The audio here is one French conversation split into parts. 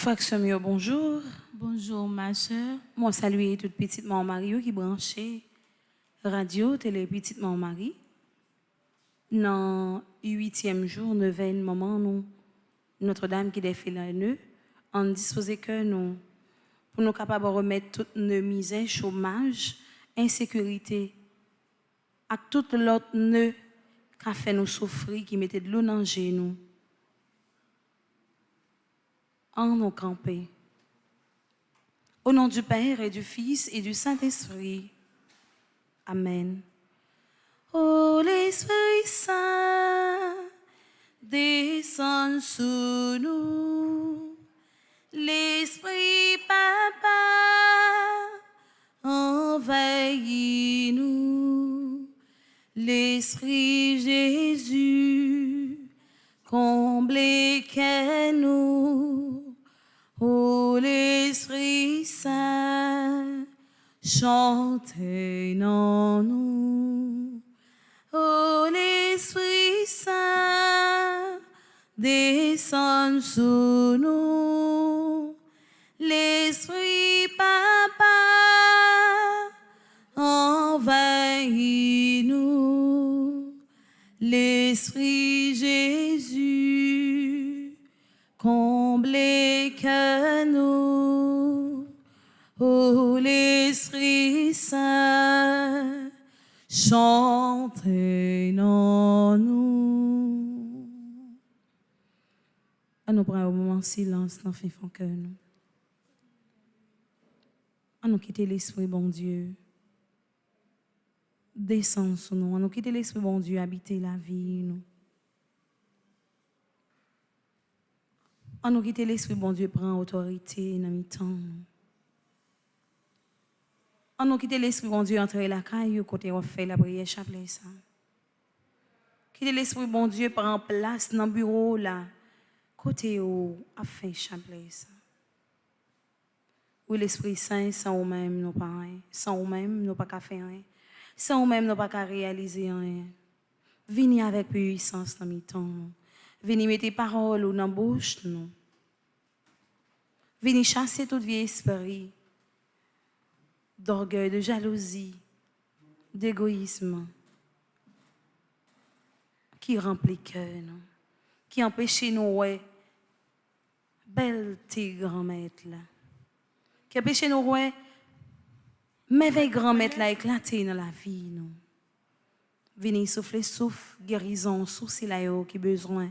Frère Samuel, bonjour. Bonjour ma soeur. Moi saluer toute petite maman Marie qui branchée radio, télé petite maman Marie. Dans le 8e jour, 9e moment, nous, Notre-Dame qui défait la nœud, en disposé que nous, pour nous capables de remettre toutes nos misères, chômage, insécurité, à tout l'autre nœud qui a fait nous souffrir, qui mettait de l'eau dans nous, en nous camper. Au nom du Père et du Fils et du Saint-Esprit. Amen. Ô l'Esprit Saint, descend sur nous. L'Esprit Papa, envahis-nous. L'Esprit Jésus, comblez-nous. Ô l'Esprit Saint, chantez en nous. Ô l'Esprit Saint, descend sur nous. L'Esprit Papa, envahis-nous. L'Esprit Jésus, comblez que nous. Ô l'Esprit Saint, chantez en nous. À nous prendre un moment de silence dans le fond que nous. À nous quitter l'Esprit bon Dieu. Descendre sur nous. À nous quitter l'Esprit bon Dieu, habiter la vie nous. À nous quitter l'Esprit bon Dieu, prend autorité dans le temps. À nous quitter l'Esprit bon Dieu, entrer la caille, côté on fait la prière chapelet ça. Quitter l'Esprit bon Dieu, prend place dans le bureau là, côté où a fait chapelet ça. Oui, l'Esprit Saint, sans nous-mêmes, nous pas rien. Sans nous-mêmes, nous pas qu'à faire rien. Sans nous-mêmes, nous pas qu'à réaliser rien. Venez avec puissance dans le temps. Venez mettre paroles dans la bouche nous. Venez chasser tout vieux esprit d'orgueil, de jalousie, d'égoïsme qui remplit le cœur, qui empêche nous ouais belle tes grand-maître là, qui empêche nous ouais merveille grand-maître là éclater dans la vie nous. Venez souffler souffle guérison sous là qui besoin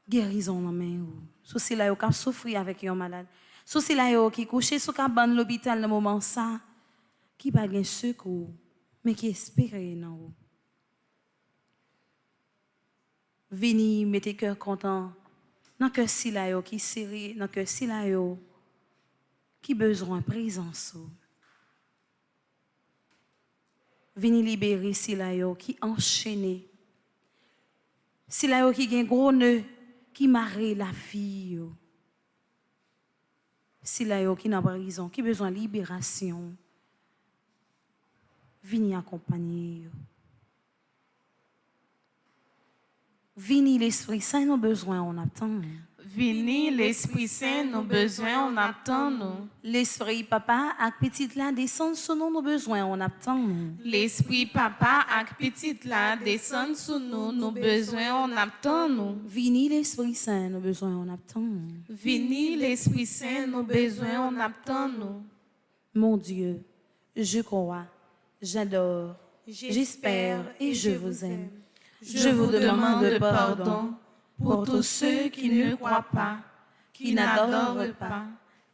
guérison dans main ou sous là qui souffrir avec un malade. Sous là qui couché sous cabane l'hôpital dans moment ça qui pas gain secours mais qui espère non. Vini mettez cœur content dans cœur si là qui serré dans cœur si là qui besoin présence. Vini libérer si là qui enchaîné. Si là qui gain gros nœud qui marre la vie. Si là qui n'a pas prison, qui besoin de libération, venez accompagner. Venez l'Esprit Saint, nos besoins, on attend. Vini l'Esprit Saint, nos besoins, on attend nous. L'Esprit Papa, avec petite là, descend sur nous, nos besoins, on attend. L'Esprit Papa, avec petite là, descend sur nous, nos besoins, on attend nous. Vini l'Esprit Saint, nos besoins, on attend. Vini l'Esprit Saint, nos besoins, on attend nous. Mon Dieu, je crois, j'adore, j'espère et je vous aime. Je vous demande pardon pour tous ceux qui ne croient pas, qui n'adorent pas,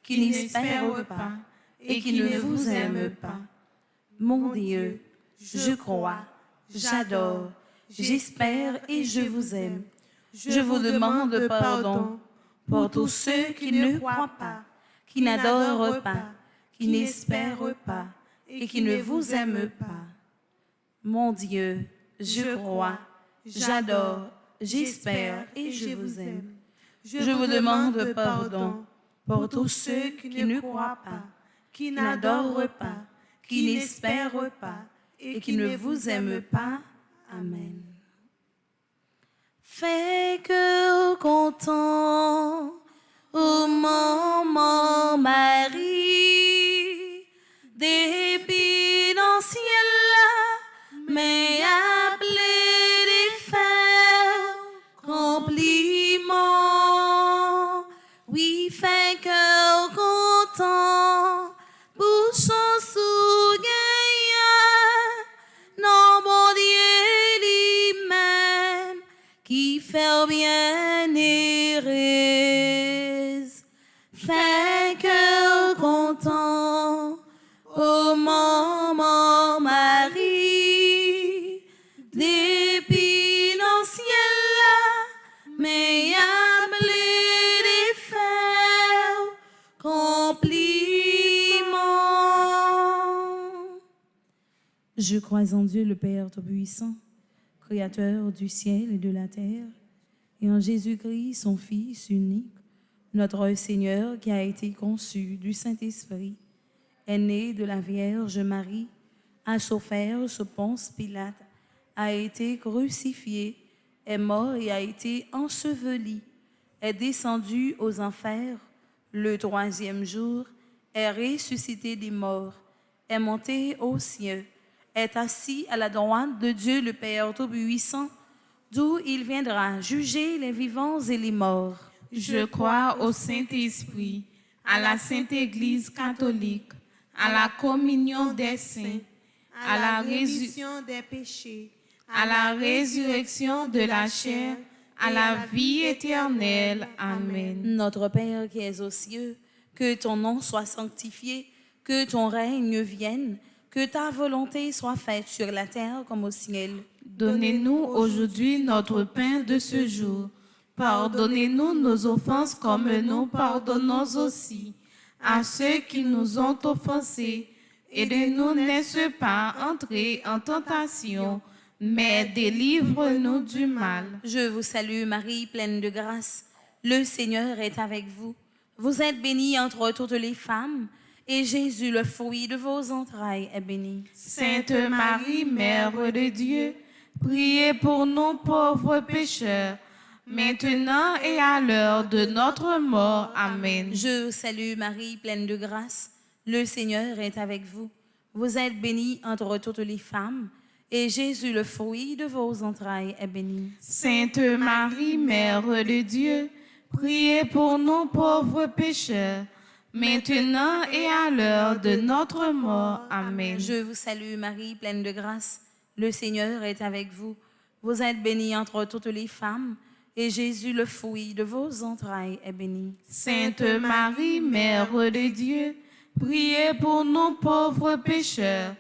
qui n'espèrent pas et qui ne vous aiment pas. Mon Dieu, je crois, j'adore, j'espère et je vous aime. Je vous demande pardon pour tous ceux qui ne croient pas, qui n'adorent pas, qui n'espèrent pas et qui ne vous aiment pas. Mon Dieu, je crois, j'adore, j'espère et je vous aime. Je vous demande pardon pour tous ceux qui ne croient pas, qui n'adorent pas, qui n'espèrent pas et qui ne vous aiment pas. Amen. Fais que content, ô mon compliment. Oui, fait cœur content, bouche en sougaillard, non, bon Dieu lui-même, qui fait bien heureuse. Fait cœur content, ô maman Marie, depuis l'ancien là, mais à bleu des fers, compliment. Je crois en Dieu le Père Tout-Puissant, Créateur du ciel et de la terre, et en Jésus-Christ, son Fils unique, notre Seigneur qui a été conçu du Saint-Esprit, est né de la Vierge Marie, a souffert sous Ponce Pilate, a été crucifié, est mort et a été enseveli, est descendu aux enfers, le troisième jour, est ressuscité des morts, est monté aux cieux, est assis à la droite de Dieu le Père Tout-Puissant, d'où il viendra juger les vivants et les morts. Je crois au Saint-Esprit, à la Sainte Église catholique, à la communion des saints, à la rémission des péchés, à la résurrection de la chair, à la vie éternelle. Amen. Notre Père qui es aux cieux, que ton nom soit sanctifié, que ton règne vienne, que ta volonté soit faite sur la terre comme au ciel. Donnez-nous aujourd'hui notre pain de ce jour. Pardonnez-nous nos offenses comme nous pardonnons aussi à ceux qui nous ont offensés. Et ne nous laisse pas entrer en tentation, mais délivre-nous du mal. Je vous salue Marie, pleine de grâce. Le Seigneur est avec vous. Vous êtes bénie entre toutes les femmes, et Jésus, le fruit de vos entrailles, est béni. Sainte Marie, Mère de Dieu, priez pour nous pauvres pécheurs, maintenant et à l'heure de notre mort. Amen. Je vous salue Marie, pleine de grâce. Le Seigneur est avec vous. Vous êtes bénie entre toutes les femmes, et Jésus, le fruit de vos entrailles, est béni. Sainte Marie, Mère de Dieu, priez pour nous pauvres pécheurs, maintenant et à l'heure de notre mort. Amen. Je vous salue Marie, pleine de grâce. Le Seigneur est avec vous. Vous êtes bénie entre toutes les femmes, et Jésus, le fruit de vos entrailles, est béni. Sainte Marie, Mère de Dieu, priez pour nous pauvres pécheurs,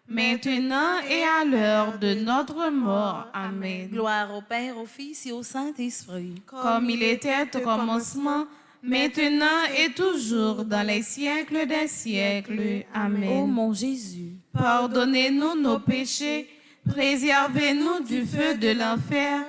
maintenant et à l'heure de notre mort. Amen. Gloire au Père, au Fils et au Saint-Esprit. Comme il était au commencement, maintenant et toujours, dans les siècles des siècles. Amen. Ô mon Jésus, pardonnez-nous nos péchés, préservez-nous du feu de l'enfer,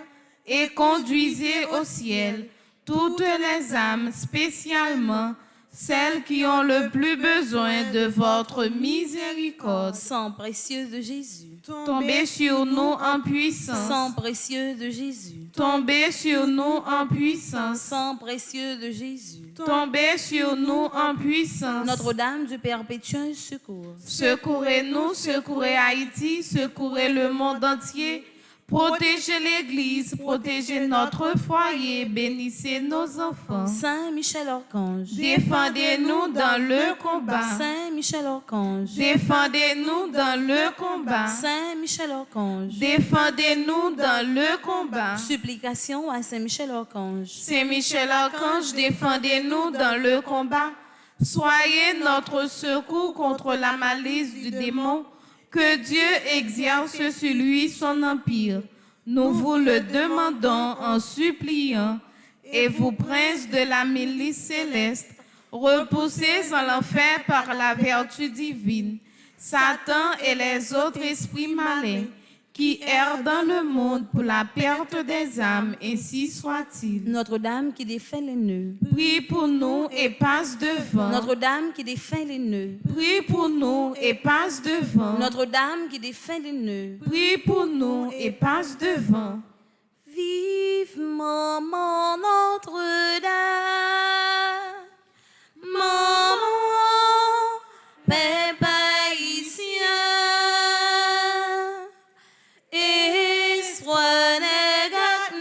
et conduisez au ciel toutes les âmes, spécialement celles qui ont le plus besoin de votre miséricorde. sang précieux de Jésus, Tombez sur nous en puissance. sang précieux de Jésus, Tombez sur nous en puissance. sang précieux de Jésus, Tombez sur nous en puissance. Notre-Dame du perpétuel secours, Secourez-nous, secourez Haïti, secourez le monde entier. Protégez l'Église, protégez notre foyer, bénissez nos enfants. Saint Michel Archange, Défendez-nous dans le combat. Saint Michel Archange, Défendez-nous dans le combat. Saint Michel Archange, Défendez-nous dans le combat. supplication à Saint Michel Archange. Saint Michel Archange, défendez-nous dans le combat. Soyez notre secours contre la malice du démon. Que Dieu exerce sur lui son empire. Nous vous le demandons en suppliant. Et vous, princes de la milice céleste, repoussés en l'enfer par la vertu divine, Satan et les autres esprits malins qui errent dans le monde pour la perte des âmes, ainsi soit-il. Notre-Dame qui défait les nœuds, Prie pour nous et passe devant. Notre-Dame qui défait les nœuds, Prie pour nous et passe devant. Notre-Dame qui défait les nœuds. Prie pour nous et passe devant. Vivement mon Notre-Dame, maman, Père haïtien, et sois négat,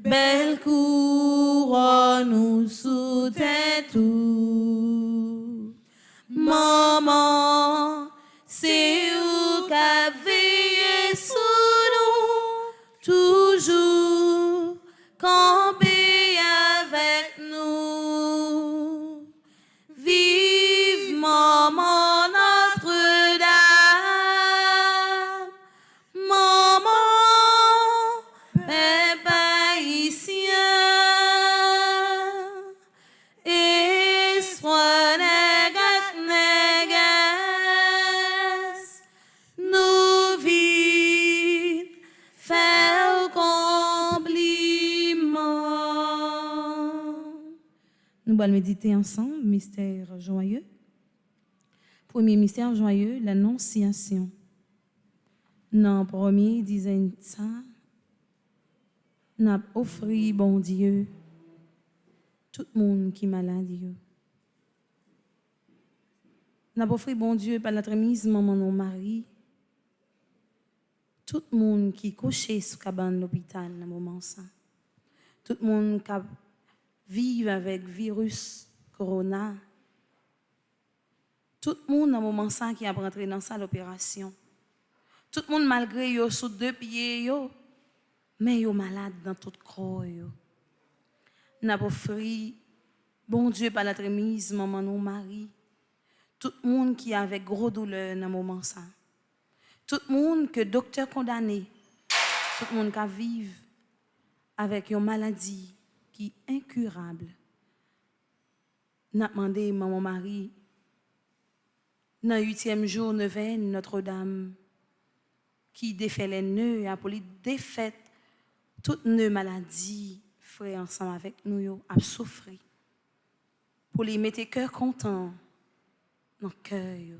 belle couronne ou sous tête ou. Maman, c'est où qu'a veillé sous nous, toujours camper avec nous. Vive maman Notre-Dame, maman, père haïtien, espoir négat négas, nous vite faire compliment. Nous allons méditer ensemble, mystère joyeux. Premier mystère joyeux, l'annonciation. Dans le premier dizaine ça, nous avons offert, bon Dieu, tout le monde qui est malade. Nous avons offert, bon Dieu, par notre mise, maman, non Marie, tout le monde qui est couché sous cabane de l'hôpital dans ce moment ça. Tout le monde qui vit avec le virus corona. Tout le monde dans ce moment ça qui a rentré dans sa l'opération. Tout le monde malgré yo sous deux pieds yo, mais yo malade dans tout corps yo. N'a pas offert bon Dieu par la remise maman nous Marie. Tout le monde qui a avec gros douleur dans moment ça. Tout le monde que docteur condamné. Tout le monde qui vit avec une maladie qui est incurable. N'a demandé maman Marie dans le 8e jour neuvaine Notre-Dame qui défait les nœuds et a pour défaite toutes nos maladies, frère ensemble avec nous, à souffrir. Pour les mettre cœur content dans le cœur.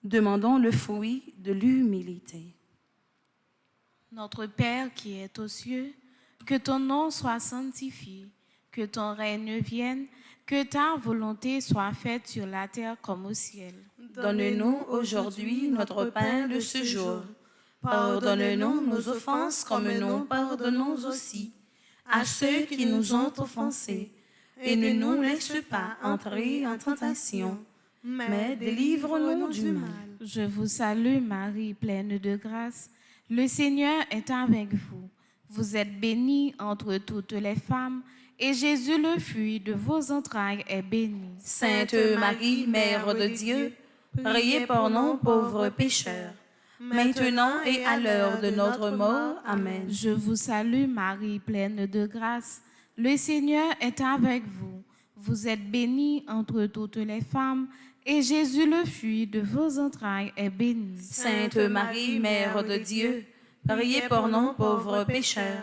Demandons le fruit de l'humilité. Notre Père qui es aux cieux, que ton nom soit sanctifié, que ton règne vienne, que ta volonté soit faite sur la terre comme au ciel. Donne-nous aujourd'hui notre pain de ce jour. Pardonne-nous nos offenses comme nous pardonnons aussi à ceux qui nous ont offensés. Et ne nous laisse pas entrer en tentation, mais délivre-nous du mal. Je vous salue Marie, pleine de grâce. Le Seigneur est avec vous. Vous êtes bénie entre toutes les femmes, et Jésus, le fruit de vos entrailles, est béni. Sainte Marie, Mère de Dieu, priez pour nous pauvres pécheurs, maintenant et à l'heure de notre mort. Amen. Je vous salue Marie, pleine de grâce. Le Seigneur est avec vous. Vous êtes bénie entre toutes les femmes, et Jésus, le fruit de vos entrailles, est béni. Sainte Marie, Mère de Dieu, priez pour nous pauvres pécheurs,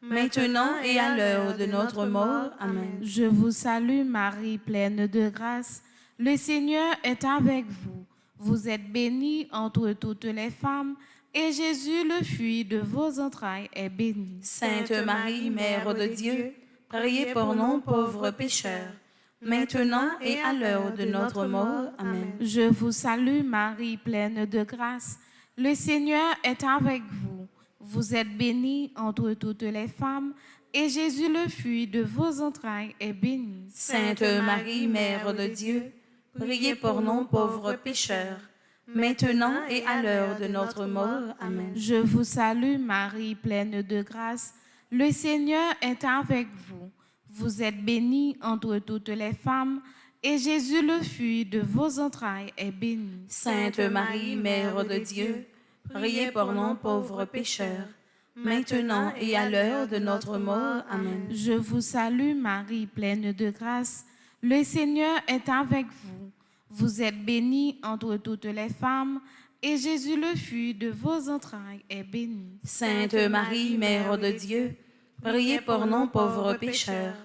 maintenant et à l'heure de notre mort. Amen. Je vous salue Marie, pleine de grâce. Le Seigneur est avec vous. Vous êtes bénie entre toutes les femmes, et Jésus, le fruit de vos entrailles, est béni. Sainte Marie, Mère de Dieu, priez pour nous pauvres pécheurs, maintenant et à l'heure de notre mort. Amen. Je vous salue Marie, pleine de grâce. Le Seigneur est avec vous. Vous êtes bénie entre toutes les femmes, et Jésus, le fruit de vos entrailles, est béni. Sainte Marie, Mère de Dieu, priez pour nous pauvres pécheurs, maintenant et à l'heure de notre mort. Amen. Je vous salue Marie, pleine de grâce. Le Seigneur est avec vous. Vous êtes bénie entre toutes les femmes, et Jésus, le fruit de vos entrailles, est béni. Sainte Marie, Mère de Dieu, priez pour nous pauvres pécheurs, maintenant et à l'heure de notre mort. Amen. Je vous salue Marie, pleine de grâce. Le Seigneur est avec vous. Vous êtes bénie entre toutes les femmes, et Jésus, le fruit de vos entrailles, est béni. Sainte Marie, Mère de Dieu, priez pour nous pauvres pécheurs,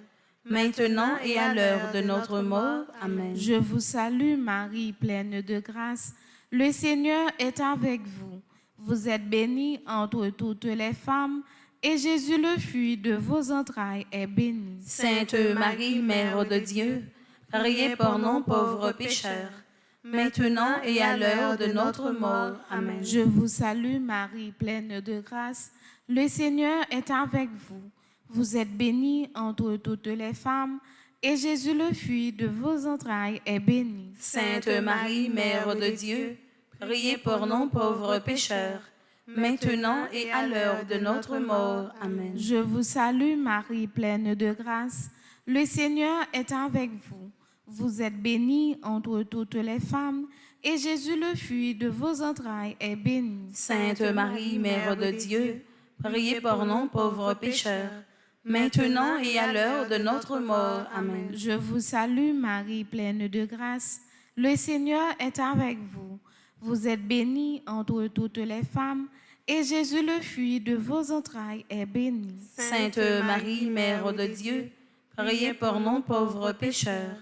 maintenant et à l'heure de notre mort. Amen. Je vous salue Marie, pleine de grâce. Le Seigneur est avec vous. Vous êtes bénie entre toutes les femmes, et Jésus, le fruit de vos entrailles, est béni. Sainte Marie, Mère de Dieu, priez pour nous pauvres pécheurs, maintenant et à l'heure de notre mort. Amen. Je vous salue Marie, pleine de grâce. Le Seigneur est avec vous. Vous êtes bénie entre toutes les femmes, et Jésus, le fruit de vos entrailles, est béni. Sainte Marie, Mère de Dieu, priez pour nous pauvres pécheurs, maintenant et à l'heure de notre mort. Amen. Je vous salue Marie, pleine de grâce. Le Seigneur est avec vous. Vous êtes bénie entre toutes les femmes, et Jésus, le fruit de vos entrailles, est béni. Sainte Marie, Mère de Dieu, priez pour nous pauvres pécheurs, maintenant et à l'heure de notre mort. Amen. Je vous salue Marie, pleine de grâce. Le Seigneur est avec vous. Vous êtes bénie entre toutes les femmes, et Jésus, le fruit de vos entrailles, est béni. Sainte Marie, Mère de Dieu, priez pour nous pauvres pécheurs,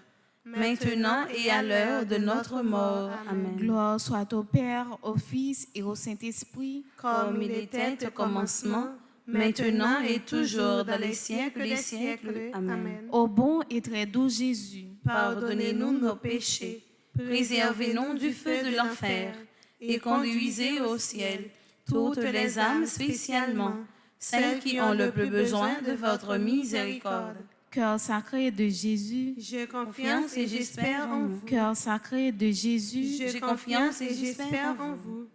maintenant et à l'heure de notre mort. Amen. Gloire soit au Père, au Fils et au Saint-Esprit, Comme il était au commencement, maintenant et toujours dans les siècles des siècles. Amen. au bon et très doux Jésus. Pardonnez-nous nos péchés, préservez-nous du feu de l'enfer, et conduisez au ciel toutes les âmes, spécialement celles qui ont le plus besoin de votre miséricorde. Cœur sacré de Jésus, J'ai confiance et j'espère en vous. cœur sacré de Jésus, J'ai confiance et j'espère en vous.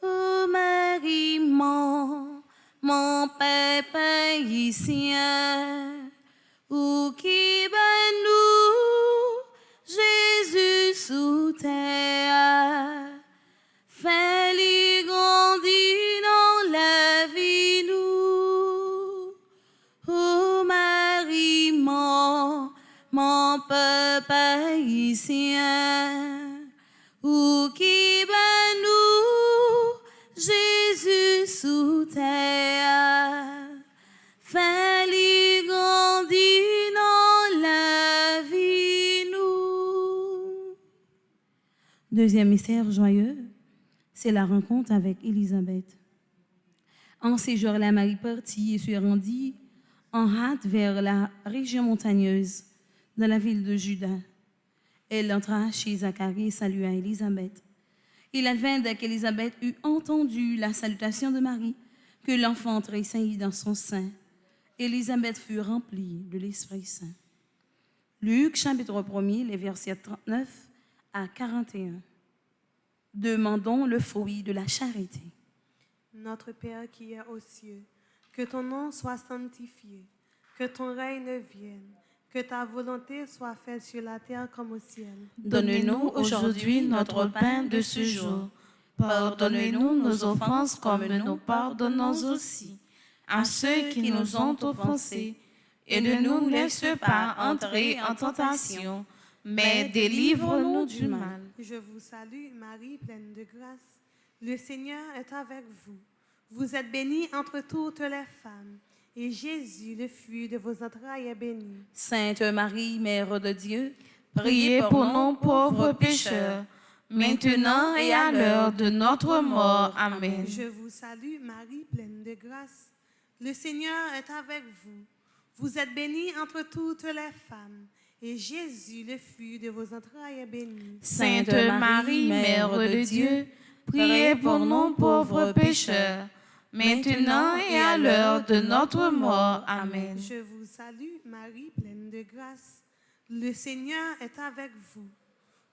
Ô Marie, mon Père païsien, où qui ben nous, Jésus sous terre, fais-lui grandir dans la vie nous. Ô Marie, mon Père païsien, où qui ben nous, Jésus sous terre, fais-lui grandir dans la vie nous. Deuxième mystère joyeux, c'est la rencontre avec Élisabeth. En ces jours-là, Marie partit et se rendit en hâte vers la région montagneuse, dans la ville de Juda. Elle entra chez Zacharie et salua Élisabeth. Il advint dès qu'Élisabeth eut entendu la salutation de Marie, que l'enfant tressaillit dans son sein. Élisabeth fut remplie de l'Esprit Saint. Luc, chapitre 1er, les versets 39 à 41. Demandons le fruit de la charité. Notre Père qui es aux cieux, que ton nom soit sanctifié, que ton règne vienne, que ta volonté soit faite sur la terre comme au ciel. Donne-nous aujourd'hui notre pain de ce jour. Pardonne-nous nos offenses comme nous pardonnons aussi à ceux qui nous ont offensés. Et ne nous laisse pas entrer en tentation, mais délivre-nous du mal. Je vous salue, Marie, pleine de grâce. Le Seigneur est avec vous. Vous êtes bénie entre toutes les femmes, et Jésus, le fruit de vos entrailles, est béni. Sainte Marie, Mère de Dieu, Priez pour nous pauvres pécheurs, maintenant et à l'heure de notre mort. Amen. Je vous salue, Marie, pleine de grâce. Le Seigneur est avec vous. Vous êtes bénie entre toutes les femmes, et Jésus, le fruit de vos entrailles, est béni. Sainte Marie, Mère de Dieu, priez pour nous pauvres pécheurs, maintenant et à l'heure de notre mort. Amen. Je vous salue, Marie, pleine de grâce. Le Seigneur est avec vous.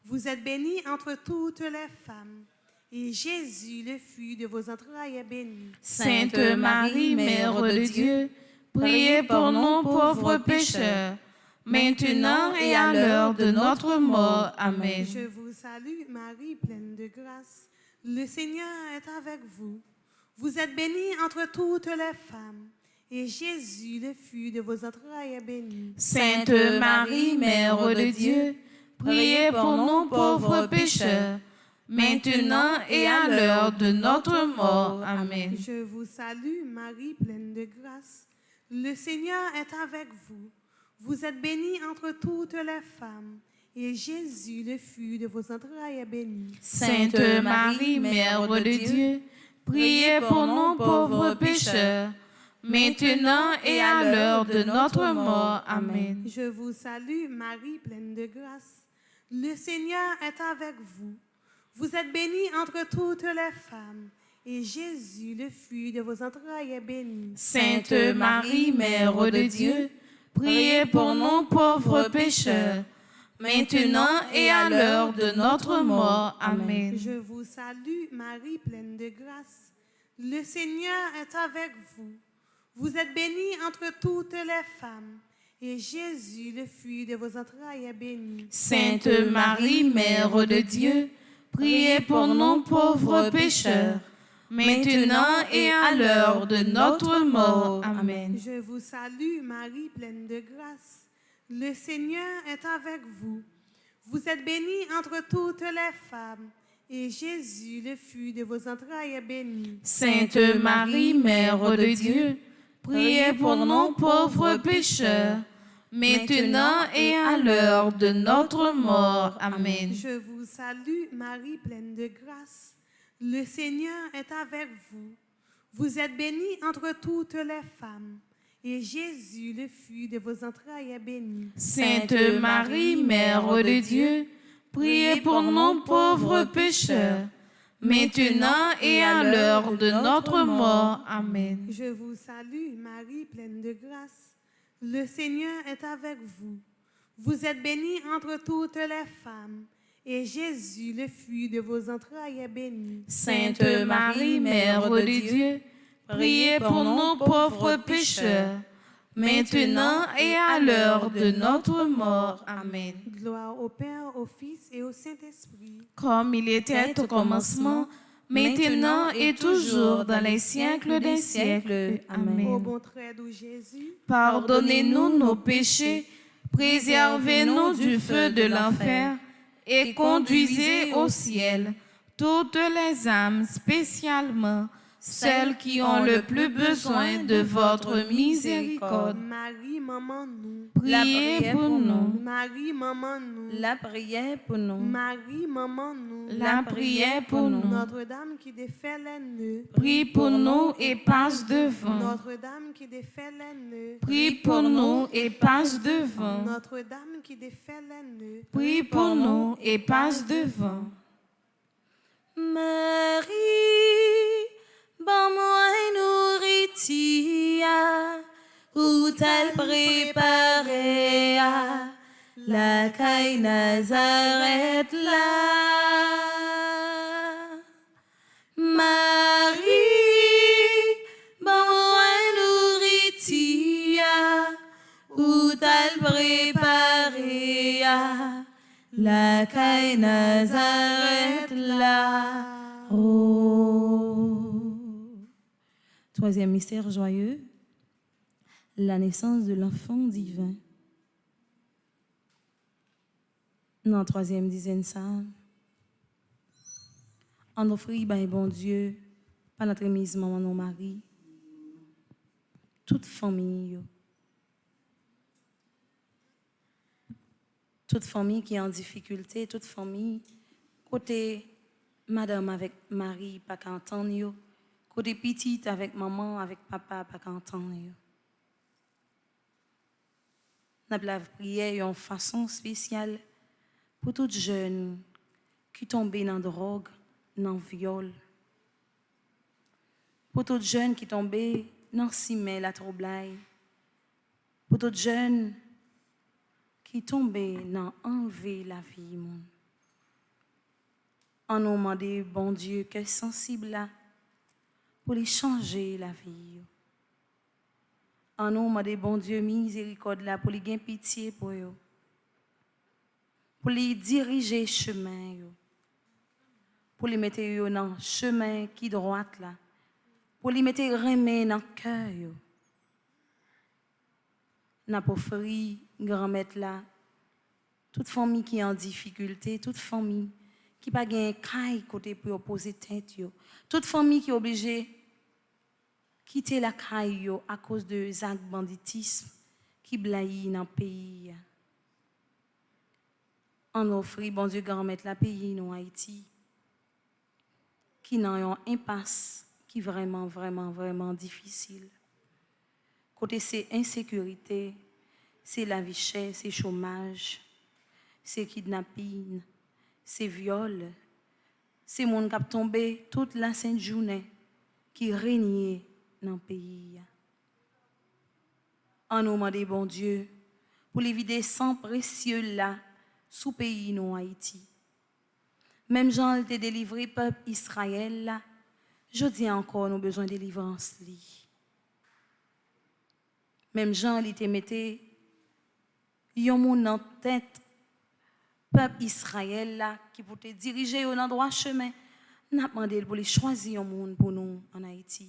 Vous êtes bénie entre toutes les femmes, et Jésus, le fruit de vos entrailles, est béni. Sainte Marie, Mère de Dieu, priez pour nous pauvres pécheurs, maintenant et à l'heure de notre mort. Amen. Je vous salue, Marie, pleine de grâce. Le Seigneur est avec vous. Vous êtes bénie entre toutes les femmes, et Jésus, le fruit de vos entrailles, est béni. Sainte Marie, Mère de Dieu, priez pour nous pauvres pécheurs, maintenant et à l'heure de notre mort. Amen. Je vous salue, Marie, pleine de grâce. Le Seigneur est avec vous. Vous êtes bénie entre toutes les femmes, et Jésus, le fruit de vos entrailles, est béni. Sainte Marie, Mère de Dieu, priez pour nous pauvres pécheurs, maintenant et à l'heure de notre mort. Amen. Je vous salue, Marie, pleine de grâce. Le Seigneur est avec vous. Vous êtes bénie entre toutes les femmes, et Jésus, le fruit de vos entrailles, est béni. Sainte Marie, Mère de Dieu, priez pour nous pauvres pécheurs, maintenant et à l'heure de notre mort. Amen. Je vous salue, Marie, pleine de grâce. Le Seigneur est avec vous. Vous êtes bénie entre toutes les femmes, et Jésus, le fruit de vos entrailles, est béni. Sainte Marie, Mère de Dieu, priez pour nous pauvres pécheurs, maintenant et à l'heure de notre mort. Amen. Je vous salue, Marie, pleine de grâce. Le Seigneur est avec vous. Vous êtes bénie entre toutes les femmes, et Jésus, le fruit de vos entrailles, est béni. Sainte Marie, Mère de Dieu, priez pour nous pauvres pécheurs, maintenant et à l'heure de notre mort. Amen. Je vous salue, Marie, pleine de grâce. Le Seigneur est avec vous. Vous êtes bénie entre toutes les femmes, et Jésus, le fruit de vos entrailles, est béni. Sainte Marie, Mère de Dieu, priez pour nous pauvres pécheurs, maintenant et à l'heure de notre mort. Amen. Je vous salue, Marie, pleine de grâce. Le Seigneur est avec vous. Vous êtes bénie entre toutes les femmes, et Jésus, le fruit de vos entrailles, est béni. Sainte Marie, Mère de Dieu, priez pour nous pauvres pécheurs, maintenant et à l'heure de notre mort. Amen. Gloire au Père, au Fils et au Saint-Esprit. Comme il était au commencement, maintenant et toujours dans les siècles des siècles. Ô Amen. bon très doux Jésus, Pardonnez-nous nos péchés, préservez-nous du feu de l'enfer et conduisez au ciel toutes les âmes, spécialement celles qui ont le plus besoin de votre miséricorde. Marie, maman nous. Priez pour nous. Marie, maman nous. La prière pour nous. Marie, maman nous. La prière pour nous. Notre-Dame qui défait les nœuds. Prie pour nous et passe devant. Notre-Dame qui défait les nœuds. Prie pour nous et passe devant. Notre-Dame qui défait les nœuds. Prie pour nous et passe devant. Marie, bon moi nourritia, où t'as préparé la caille Nazareth là. Marie, bon moi nourritia, où t'as préparé la caille Nazareth là. Troisième mystère joyeux, la naissance de l'enfant divin. Dans la troisième dizaine, ça, on offre, ben, bon Dieu, par notre mise maman, nos maris, toute famille, qui est en difficulté, toute famille, côté madame avec Marie, pas qu'entendre yo. Côté petite avec maman, avec papa, pas qu'entendre yo. N'a la prière en façon spéciale pour toutes jeunes qui tombent dans drogue, dans viol. Pour toutes jeunes qui tombent dans ciment, la troublai. Pour toutes jeunes qui tombent dans enlever la vie monde. En nous demandant, bon Dieu, que sensible là, pour les changer la vie. En nous demandant, bon Dieu, miséricorde là, pour les gagner pitié pour eux. Pour les diriger chemin, yo. Pour les mettre dans le chemin qui droite là. Pour les mettre remé dans le cœur. N'a pas offri grand-mère là. Toute famille qui est en difficulté, toute famille qui pas gain caille côté pour opposer tête yo. Toute famille qui est obligée quitter la caille yo à cause de actes banditisme qui blaye dans le pays. En offre bon Dieu grand-mère la pays non Haïti qui n'ont un impasse qui vraiment difficile. Côté c'est insécurité, c'est la vie chère, c'est chômage, c'est kidnapping, c'est viol, c'est monde qui a tombé toute la sainte journée qui règne dans le pays. En nous demandons, bon Dieu, pour les vider sang précieux là, sous pays non Haïti. Même Jean a été délivré peuple Israël là, je dis encore nous besoin de délivrance li. Même Jean il était metté yon moun en tête peuple Israël là qui pour te diriger au droit chemin. N'a demandé pour les choisir un monde pour nous en Haïti.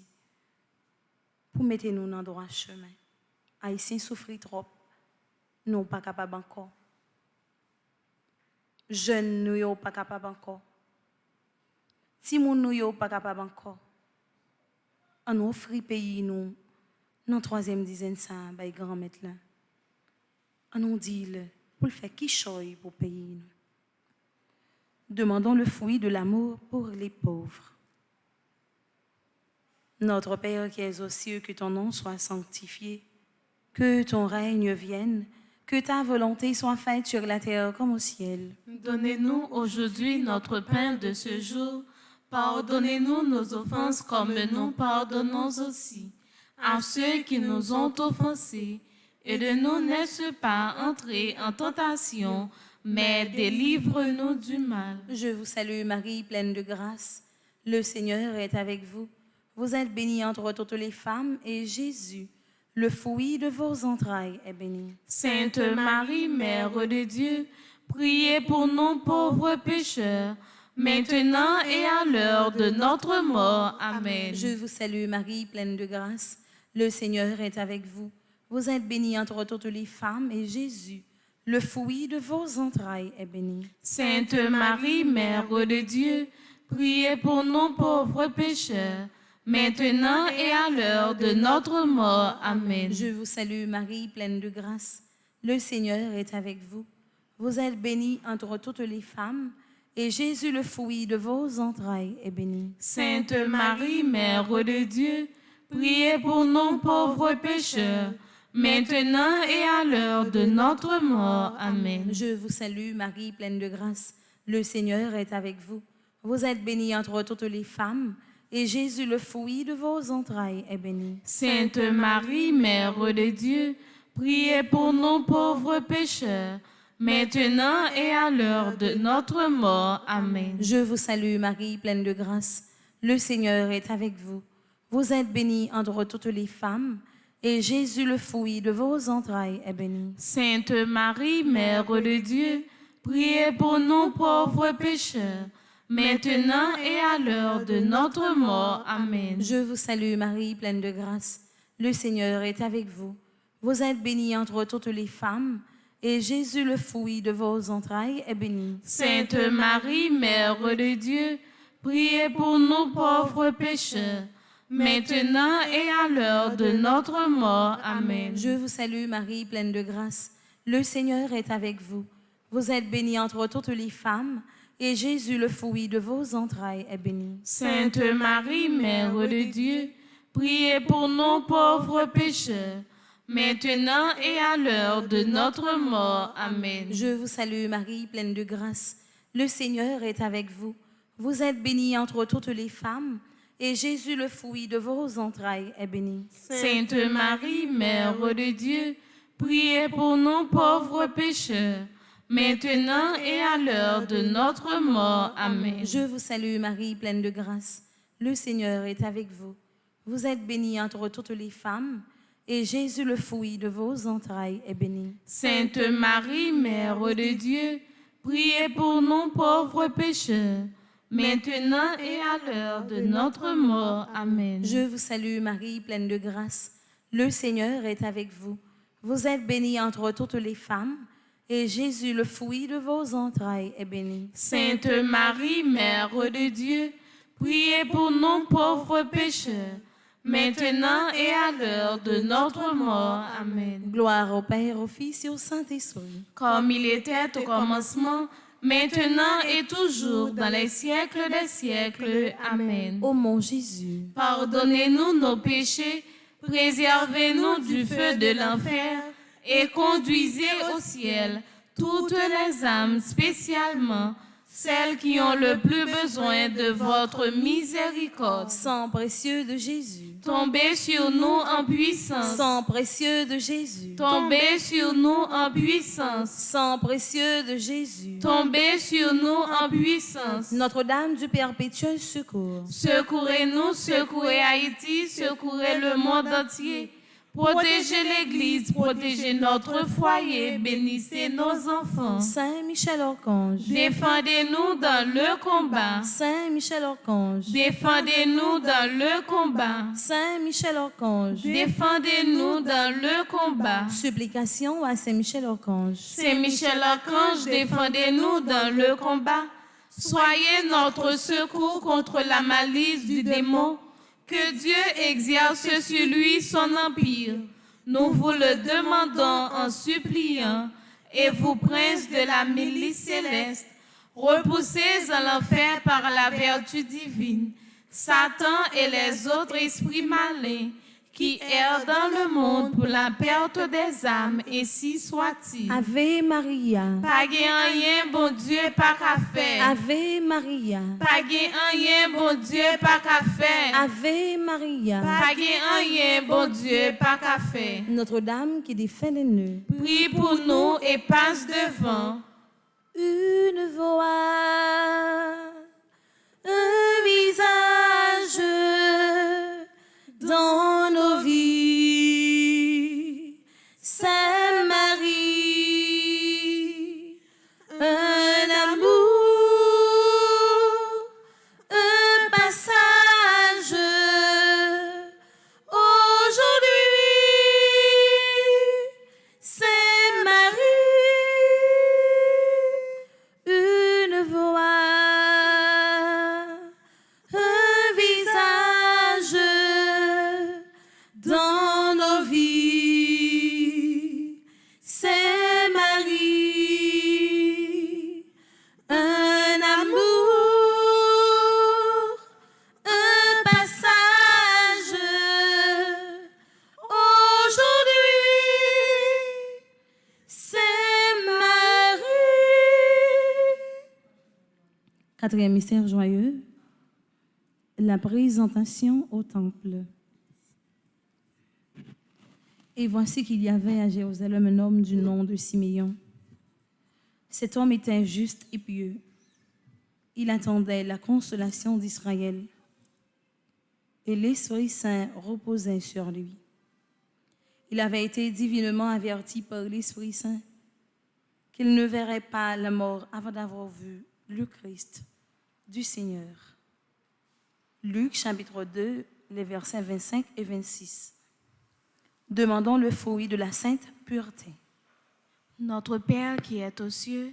Pour mettre nous dans droit chemin. Haïtiens souffrent trop. Nous pas capables encore. Jeunes nous pas capables encore. Si moun nous pas capable encore. On offre pays nous dans troisième dizaine ça bay grand maître là. On nous dit le pour le faire qui choy pour pays nous. Demandons le fruit de l'amour pour les pauvres. Notre Père qui es aux cieux, que ton nom soit sanctifié, que ton règne vienne, que ta volonté soit faite sur la terre comme au ciel. Donnez-nous aujourd'hui notre pain de ce jour. Pardonnez-nous nos offenses comme nous pardonnons aussi à ceux qui nous ont offensés. Et ne nous laisse pas entrer en tentation, mais délivre-nous du mal. Je vous salue Marie, pleine de grâce. Le Seigneur est avec vous. Vous êtes bénie entre toutes les femmes, et Jésus, le fruit de vos entrailles, est béni. Sainte Marie, Mère de Dieu, priez pour nous pauvres pécheurs, maintenant et à l'heure de notre mort. Amen. Je vous salue Marie, pleine de grâce. Le Seigneur est avec vous. Vous êtes bénie entre toutes les femmes, et Jésus, le fruit de vos entrailles, est béni. Sainte Marie, Mère de Dieu, priez pour nous pauvres pécheurs, maintenant et à l'heure de notre mort. Amen. Je vous salue Marie, pleine de grâce. Le Seigneur est avec vous. Vous êtes bénie entre toutes les femmes, et Jésus, le fruit de vos entrailles, est béni. Sainte Marie, Mère de Dieu, priez pour nous pauvres pécheurs, maintenant et à l'heure de notre mort. Amen. Je vous salue Marie, pleine de grâce. Le Seigneur est avec vous. Vous êtes bénie entre toutes les femmes, et Jésus, le fruit de vos entrailles, est béni. Sainte Marie, Mère de Dieu, priez pour nous pauvres pécheurs, maintenant et à l'heure de notre mort. Amen. Je vous salue Marie, pleine de grâce. Le Seigneur est avec vous. Vous êtes bénie entre toutes les femmes, et Jésus, le fruit de vos entrailles, est béni. Sainte Marie, Mère de Dieu, priez pour nous pauvres pécheurs, maintenant et à l'heure de notre mort. Amen. Je vous salue Marie, pleine de grâce. Le Seigneur est avec vous. Vous êtes bénie entre toutes les femmes, et Jésus, le fruit de vos entrailles, est béni. Sainte Marie, Mère de Dieu, priez pour nous pauvres pécheurs, maintenant et à l'heure de notre mort. Amen. Je vous salue Marie, pleine de grâce. Le Seigneur est avec vous. Vous êtes bénie entre toutes les femmes, et Jésus, le fruit de vos entrailles, est béni. Sainte Marie, Mère de Dieu, priez pour nous pauvres pécheurs, maintenant et à l'heure de notre mort. Amen. Je vous salue Marie, pleine de grâce. Le Seigneur est avec vous. Vous êtes bénie entre toutes les femmes, et Jésus, le fruit de vos entrailles, est béni. Sainte Marie, Mère de Dieu, priez pour nous pauvres pécheurs, maintenant et à l'heure de notre mort. Amen. Je vous salue Marie, pleine de grâce. Le Seigneur est avec vous. Vous êtes bénie entre toutes les femmes, et Jésus, le fruit de vos entrailles, est béni. Sainte Marie, Mère de Dieu, priez pour nous pauvres pécheurs, maintenant et à l'heure de notre mort. Amen. Je vous salue Marie, pleine de grâce. Le Seigneur est avec vous. Vous êtes bénie entre toutes les femmes, et Jésus, le fruit de vos entrailles, est béni. Sainte Marie, Mère de Dieu, priez pour nous pauvres pécheurs, maintenant et à l'heure de notre mort. Amen. Gloire au Père, au Fils et au Saint-Esprit. Comme il était au commencement, maintenant et toujours, dans les siècles des siècles. Amen. Ô mon Jésus, pardonnez-nous nos péchés, préservez-nous du feu de l'enfer, et conduisez au ciel toutes les âmes, spécialement celles qui ont le plus besoin de votre miséricorde. Sang précieux de Jésus, Tombez sur nous en puissance. sang précieux de Jésus, Tombez sur nous en puissance. sang précieux de Jésus, Tombez sur nous en puissance. Notre-Dame du perpétuel secours, Secourez-nous, secourez Haïti, secourez le monde entier. Protégez l'Église, protégez notre foyer, bénissez nos enfants. Saint Michel Archange, Défendez-nous dans le combat. Saint Michel Archange, Défendez-nous dans le combat. Saint Michel Archange, Défendez-nous dans le combat. supplication à Saint Michel Archange, Saint Michel Archange, défendez-nous dans le combat. Soyez notre secours contre la malice du démon. Que Dieu exerce sur lui son empire. Nous vous le demandons en suppliant. Et vous, princes de la milice céleste, repoussez en l'enfer par la vertu divine Satan et les autres esprits malins qui errent dans le monde pour la perte des âmes, ainsi soit-il. Ave Maria, Pas gen rien, bon Dieu, pas qu'à faire. Ave Maria, Pas gen rien, bon Dieu, pas qu'à faire. Ave Maria, Pas gen rien, bon Dieu, pas qu'à faire. Notre-Dame qui défait les nœuds. Prie pour nous et passe devant. Une voix, un visage dans nos vies. Sainte Marie, un amour, un passage. Aujourd'hui, Sainte Marie, une voix, un visage dans nos vies. Sainte Marie, un amour, un passage. Aujourd'hui, Sainte Marie. Quatrième mystère joyeux, la présentation au temple. Et voici qu'il y avait à Jérusalem un homme du nom de Siméon. Cet homme était juste et pieux. Il attendait la consolation d'Israël. Et l'Esprit Saint reposait sur lui. Il avait été divinement averti par l'Esprit Saint qu'il ne verrait pas la mort avant d'avoir vu le Christ du Seigneur. Luc chapitre 2, les versets 25 et 26. Demandons le fruit de la sainte pureté. Notre Père qui es aux cieux,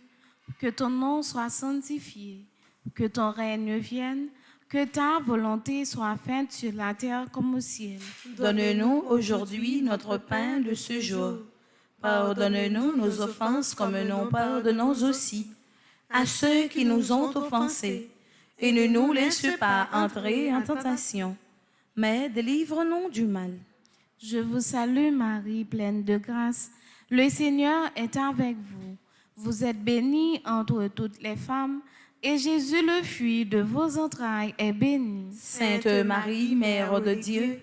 que ton nom soit sanctifié, que ton règne vienne, que ta volonté soit faite sur la terre comme au ciel. Donne-nous aujourd'hui notre pain de ce jour. Pardonne-nous nos offenses comme nous pardonnons aussi à ceux qui nous ont offensés. Et ne nous laisse pas entrer en tentation, mais délivre-nous du mal. Je vous salue Marie, pleine de grâce. Le Seigneur est avec vous. Vous êtes bénie entre toutes les femmes, et Jésus, le fruit de vos entrailles, est béni. Sainte Marie, Mère de Dieu,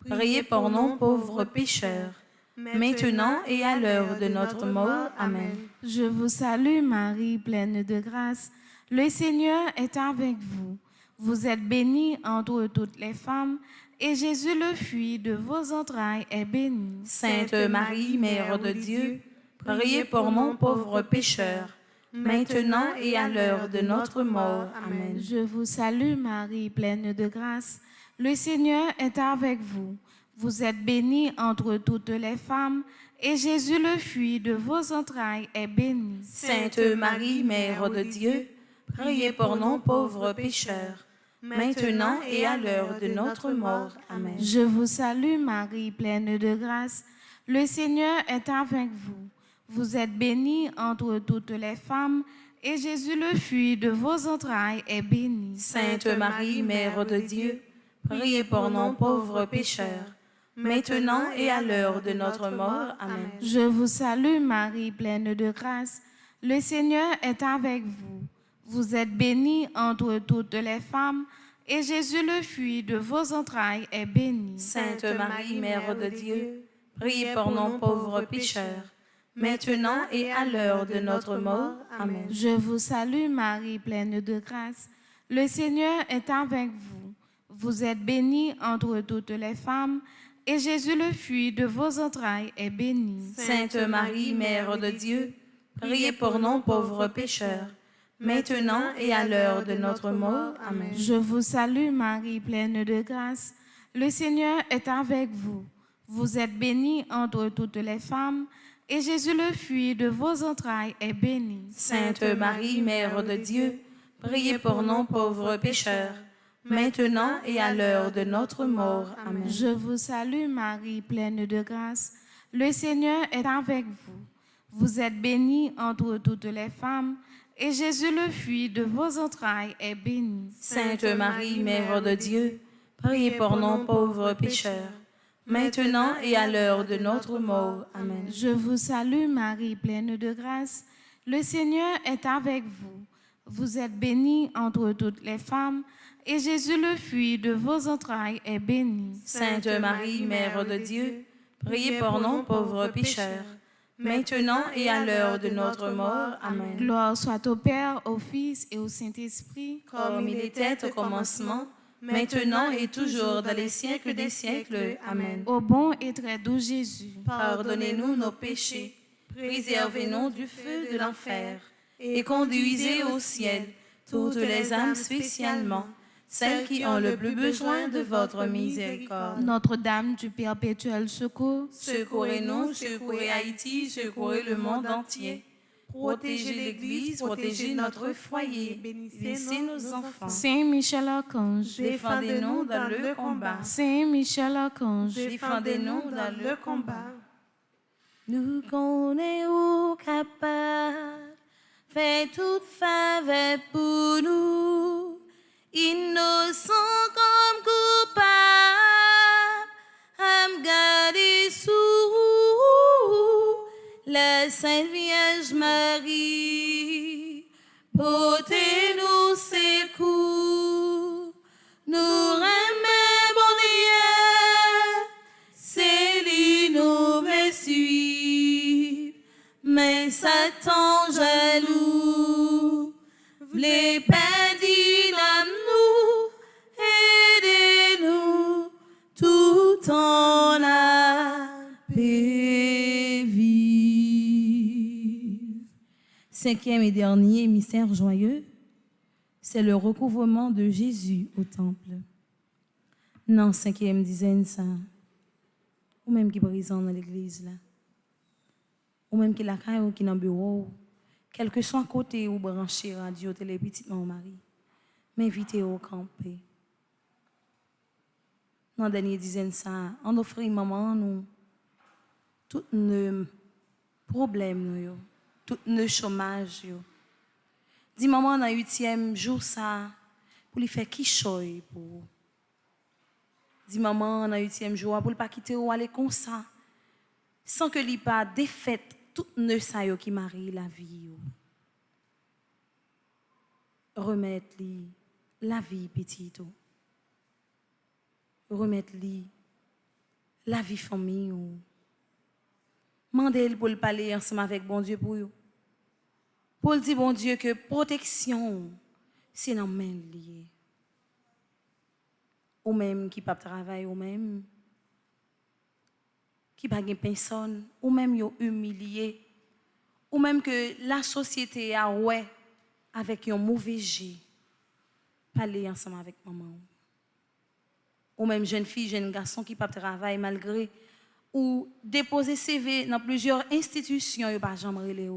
priez pour nous pauvres pécheurs, maintenant et à l'heure de notre mort. Amen. Je vous salue Marie, pleine de grâce. Le Seigneur est avec vous. Vous êtes bénie entre toutes les femmes, et Jésus, le fruit de vos entrailles, est béni. Sainte Marie, Mère de Dieu, priez pour nous pauvres pécheurs, maintenant et à l'heure de notre mort. Amen. Je vous salue Marie, pleine de grâce. Le Seigneur est avec vous. Vous êtes bénie entre toutes les femmes, et Jésus, le fruit de vos entrailles, est béni. Sainte Marie, Mère de Dieu, priez pour nous pauvres pécheurs, maintenant et à l'heure de notre mort. Amen. Je vous salue Marie, pleine de grâce. Le Seigneur est avec vous. Vous êtes bénie entre toutes les femmes, et Jésus, le fruit de vos entrailles, est béni. Sainte Marie, Mère de Dieu, priez pour nous pauvres pécheurs, maintenant et à l'heure de notre mort. Amen. Je vous salue Marie, pleine de grâce. Le Seigneur est avec vous. Vous êtes bénie entre toutes les femmes, et Jésus, le fruit de vos entrailles, est béni. Sainte Marie, Mère de Dieu, priez pour nous pauvres pécheurs, maintenant et à l'heure de notre mort. Amen. Je vous salue Marie, pleine de grâce. Le Seigneur est avec vous. Vous êtes bénie entre toutes les femmes, et Jésus, le fruit de vos entrailles, est béni. Sainte Marie, Mère de Dieu, priez pour nous pauvres pécheurs, maintenant et à l'heure de notre mort. Amen. Je vous salue Marie, pleine de grâce. Le Seigneur est avec vous. Vous êtes bénie entre toutes les femmes, et Jésus, le fruit de vos entrailles, est béni. Sainte Marie, Mère de Dieu, priez pour nous pauvres pécheurs, maintenant et à l'heure de notre mort. Amen. Je vous salue Marie, pleine de grâce. Le Seigneur est avec vous. Vous êtes bénie entre toutes les femmes, et Jésus, le fruit de vos entrailles, est béni. Sainte Marie, Mère de Dieu, priez pour nous pauvres pécheurs, maintenant et à l'heure de notre mort. Amen. Je vous salue Marie, pleine de grâce. Le Seigneur est avec vous. Vous êtes bénie entre toutes les femmes, et Jésus, le fruit de vos entrailles, est béni. Sainte Marie, Mère de Dieu, priez pour nous pauvres pécheurs, maintenant et à l'heure de notre mort. Amen. Gloire soit au Père, au Fils et au Saint-Esprit, comme il était au commencement, maintenant et toujours dans les siècles des siècles. Amen. Ô bon et très doux Jésus, pardonnez-nous nos péchés, préservez-nous du feu de l'enfer, et conduisez au ciel toutes les âmes spécialement celles qui ont le plus besoin de votre miséricorde. Notre-Dame du perpétuel secours, secourez-nous, secourez Haïti, secourez le monde entier. Protégez l'Église, protégez notre foyer, bénissez nos enfants. Saint Michel Archange, défendez-nous dans le combat. Saint Michel Archange, défendez-nous dans le combat. Nous connaissons capable, fait toute faveur pour nous. Innocent comme coupable, à me garder sous la Sainte Vierge Marie. Portez-nous secours, nous remet bon Dieu, c'est lui nous veut suivre, mais Satan jaloux, voulait perdre en la paix vive. Cinquième et dernier mystère joyeux, c'est le recouvrement de Jésus au temple. Dans cinquième dizaine, ça, ou même qui est présent dans l'église, là, ou même qui est là, ou qui est dans le bureau, quel que soit côté ou branché radio, télé, petit mon mari, m'invitez au camper. Dans la dernière dizaine, ça, on offre maman nous tous nos problèmes, tous nos chômages. Dis maman dans le 8e jour, ça, pour lui faire qui choy pour. Dis maman dans le 8e jour, pour ne pas quitter ou aller comme ça, sans que lui pas défaite tout nos ça qui marie la vie. Remettre lui la vie petite. Remettre-lui la vie famille ou mandez-le pour le parler ensemble avec bon Dieu pour vous. Pour le dire bon Dieu que protection c'est dans main liée. Ou même qui pas travailler ou même qui pas gain personne ou même yo humilié ou même que la société a ouais avec un mauvais jet. Parler ensemble avec maman. Ou même jeune fille, jeune garçon qui ne peuvent pas travailler malgré ou déposer CV dans plusieurs institutions, ils ne peuvent pas jamais relé.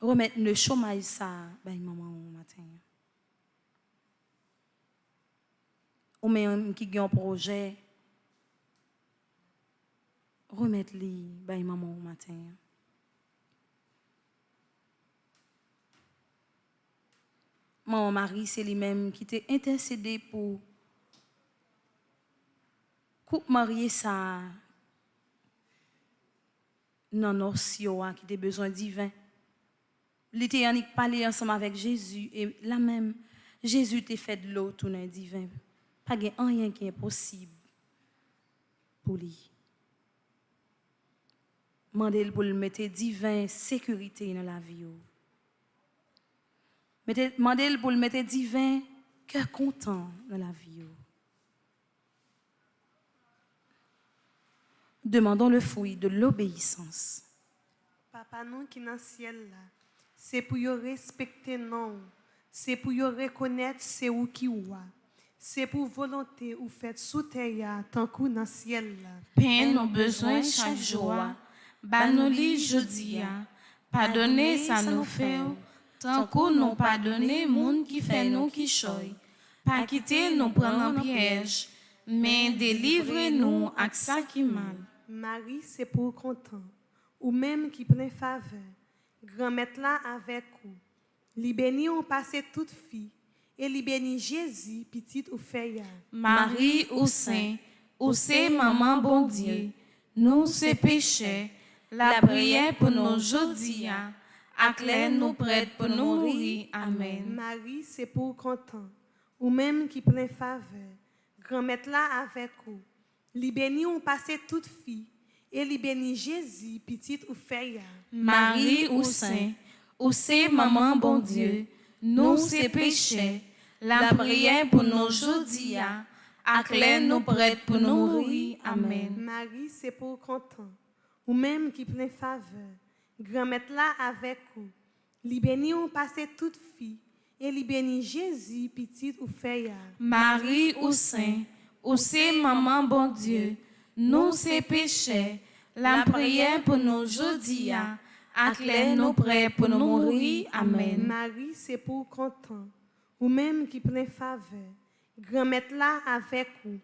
Remettre le chômage ça, ben maman au matin. Ou même qui a un projet, remettre-le, ben maman au matin. Mon mari, c'est lui-même qui t'a intercédé pour couple marié ça non nos qui a besoin divin L'été en parler ensemble avec Jésus et là même Jésus t'a fait de l'eau tout un divin. Pas rien qui est possible pour lui. Mandez pour le mettre divin sécurité dans la vie. Mandez pour le mettre divin cœur content dans la vie. Demandons le fruit de l'obéissance. Papa nous qui dans le ciel là, c'est pour y respecter non, c'est pour y reconnaître c'est où qui ouah. C'est pour volonté ou fait sous terre tant qu'on dans le ciel là. Pain nos besoins chaque jour. Banoli jodi a. Pardonnez ça nous fait. Tant qu'on nous pardonne monde qui fait nous qui choy. Pas quitter nous prendre en piège, mais délivrez-nous à ça qui mal. Marie, c'est pour content, ou même qui plein faveur. Grand-mère là avec vous. Li béni on passe toute fille, et li béni Jésus, petite ou fille. Marie ou saint, ou c'est maman bon Dieu, nous c'est péché, la prière pour nous jodi a, acclare nous prête pour nous mourir. Amen. Marie, c'est pour content, ou même qui plein faveur. Grand-mère là avec vous. Li béni on passe toute fille, et li béni Jésus, petite ou fille. Marie ou saint, ou c'est maman bon Dieu, nous c'est péché, la prière pour nous jodi a, acclare nous prête pour nous mourir. Amen. Marie, c'est pour content, ou même qui plein faveur. Grand-mère là avec vous. Li béni on passe toute fille, et li béni Jésus, petite ou fille. Marie ou saint, ou c'est maman bon Dieu, nous c'est péché, la prière pour nous jodi a, acclare nous prêts pour nous mourir. Amen. Marie, c'est pour content, ou même qui plein faveur. Grand-mère là avec vous.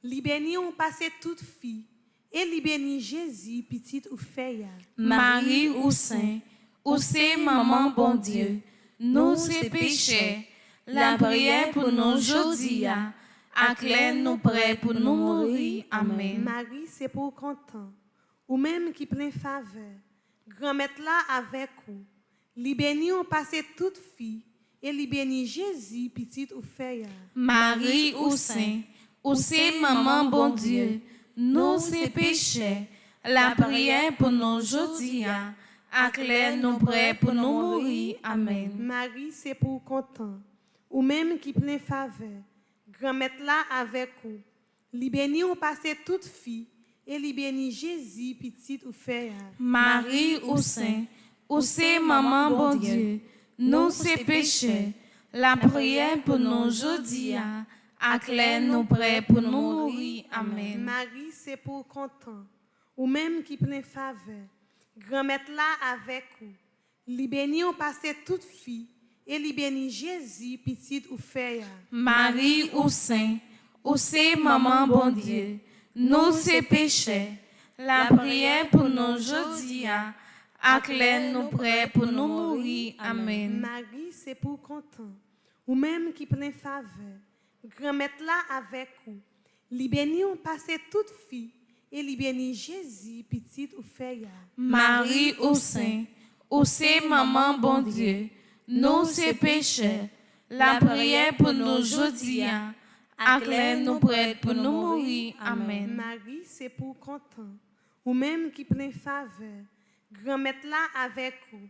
Li béni on passe toute fille, et li béni Jésus, petite ou fille. Marie ou saint, ou c'est maman bon Dieu, nous c'est péché, la prière pour nous jodi a, acclare nous prêts pour nous mourir. Amen. Marie, c'est pour content, ou même qui plein faveur. Grand-mère là avec vous. Li béni on passe toute fille, et li béni Jésus, petite ou fille. Marie ou saint, ou c'est maman bon Dieu, nous c'est péché, la prière pour nous jodi a, acclare nous prêts pour nous mourir. Amen. Marie, c'est pour content, ou même qui plein faveur. Grand-mère là avec vous. Li béni on passe toute fille, et li béni Jésus, petite ou fille. Marie ou saint, ou c'est maman bon Dieu, nous c'est péché, la prière pour nous jodi a, acclare nous prêts pour nous mourir. Amen. Marie, c'est pour content, ou même qui plein faveur. Grand-mère là avec vous. Li béni on passe toute fille, et li béni Jésus, petite ou fille. Marie ou saint, ou c'est maman bon Dieu, nous c'est péché, la prière pour nous jodi a, acclare nous prêts pour nous mourir. Amen. Marie, c'est pour content, ou même qui plein faveur. Grand-mère là avec vous. Li béni on passe toute fille, et li béni Jésus, petite ou fille. Marie ou saint, ou c'est maman bon Dieu, nous c'est péché, la prière pour nous jodi a, acclare nous prêts pour nous mourir. Amen. Marie, c'est pour content, ou même qui plein faveur. Grand-mère là avec vous.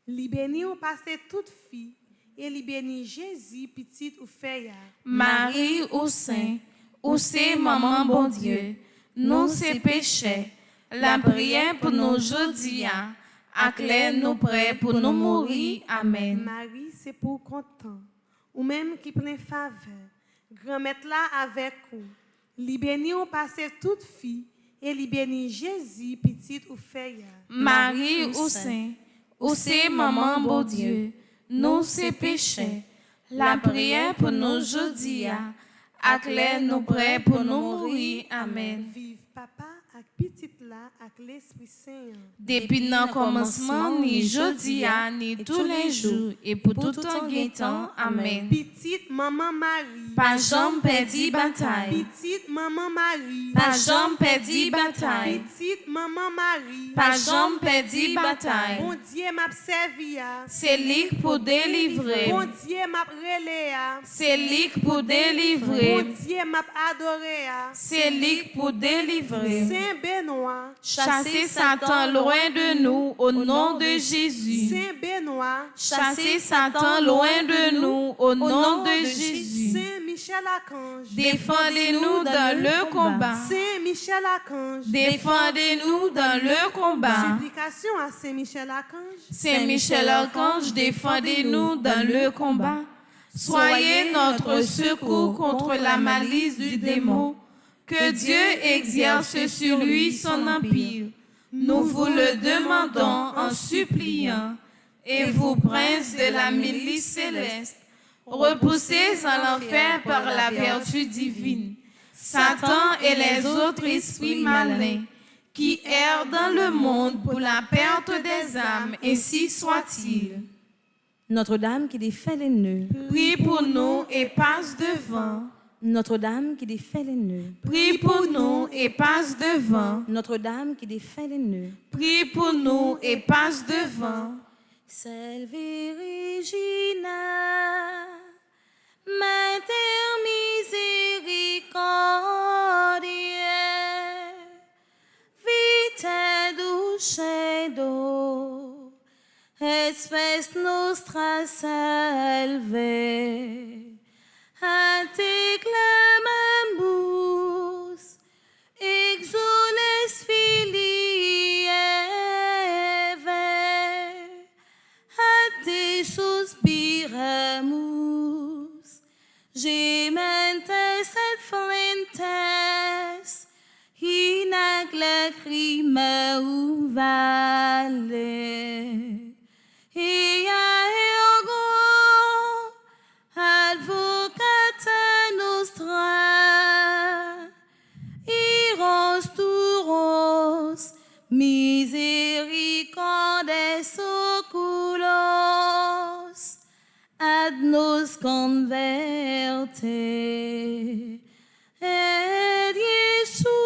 Li béni on passe toute fille, et li béni Jésus, petite ou fille. Marie ou saint, ou c'est maman bon Dieu, nous c'est péché, la prière pour nous jodi a, acclare nous prêts pour nous mourir. Amen. Marie, c'est pour content, ou même qui plein faveur. Grand-mère là avec vous. Li béni on passe toute fille, et li béni Jésus, petite ou fille. Marie ou saint, ou c'est maman bon Dieu, nous c'est péché, la prière pour nous jodi a, acclare nous prêts pour nous mourir. Amen. Vive papa avec petite là avec l'Esprit Saint. Depuis le commencement, ni jodi a, ni tous les jours, et pour tout temps guettant. Amen. Petite maman Marie. Pas jambe perdit bataille. Petite maman Marie. Pas jambe perdit bataille. Petite maman Marie. Pas jambe perdit bataille. Bon Dieu m'a servi. C'est lui pour délivrer. Bon Dieu m'a relé. C'est lui pour Bon délivrer. Dieu m'a adoré. C'est lui pour délivrer. Saint Benoît. Chassez Satan loin de nous au nom de Jésus. Saint Benoît. Chassez Satan loin de nous au nom de Jésus. Saint Michel Archange. Défendez-nous dans le combat. Saint Michel Archange. Défendez-nous dans le combat. Supplication à Saint Michel Archange. Saint Michel Archange, défendez-nous dans le combat. Soyez notre secours contre la malice du démon. Que Dieu exerce sur lui son empire. Nous vous le demandons en suppliant. Et vous, princes de la milice céleste, repoussés en l'enfer par la vertu divine, Satan et les autres esprits malins qui errent dans le monde pour la perte des âmes, ainsi soit-il. Notre-Dame qui défait les nœuds. Prie pour nous et passe devant. Notre-Dame qui défait les nœuds. Prie pour nous et passe devant. Notre-Dame qui défait les nœuds. Prie pour nous et passe devant. Salve Regina, Mater misericordiae, vita dulcedo, et spes nostra salve. A te clamamus, exules filii Eve, a te suspiramus, gementes et flentes, in ac lacrymae vale. Ea ergo advocata nostra, iros turos, misericordes oculos, ad nos converte. Et Iesu,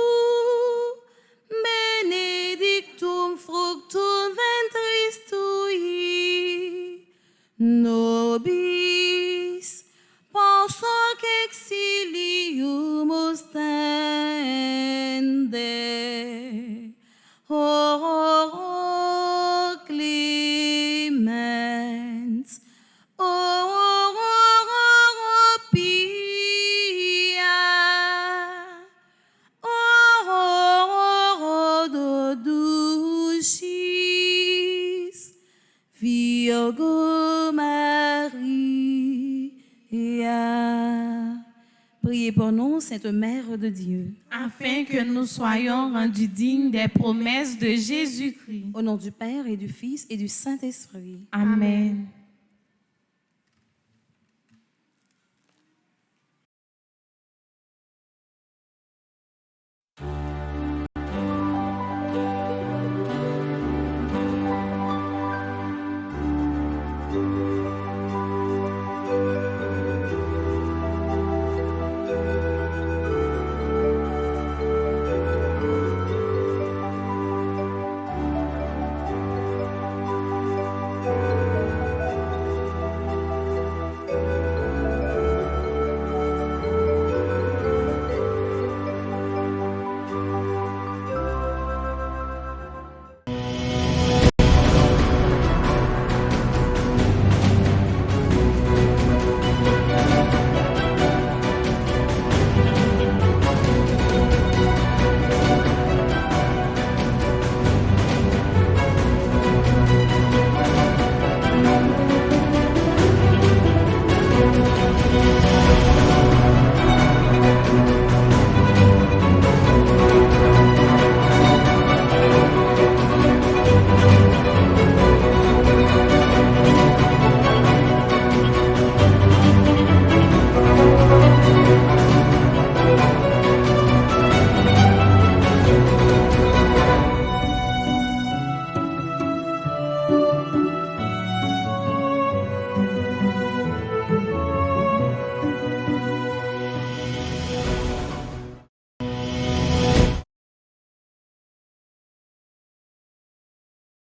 benedictum fructum ventris tui, nobis post hoc exilium ostende. O clemens, o pia, o dulcis Virgo Maria. Priez pour nous, Sainte Mère de Dieu. Afin que nous soyons rendus dignes des promesses de Jésus-Christ. Au nom du Père et du Fils et du Saint-Esprit. Amen.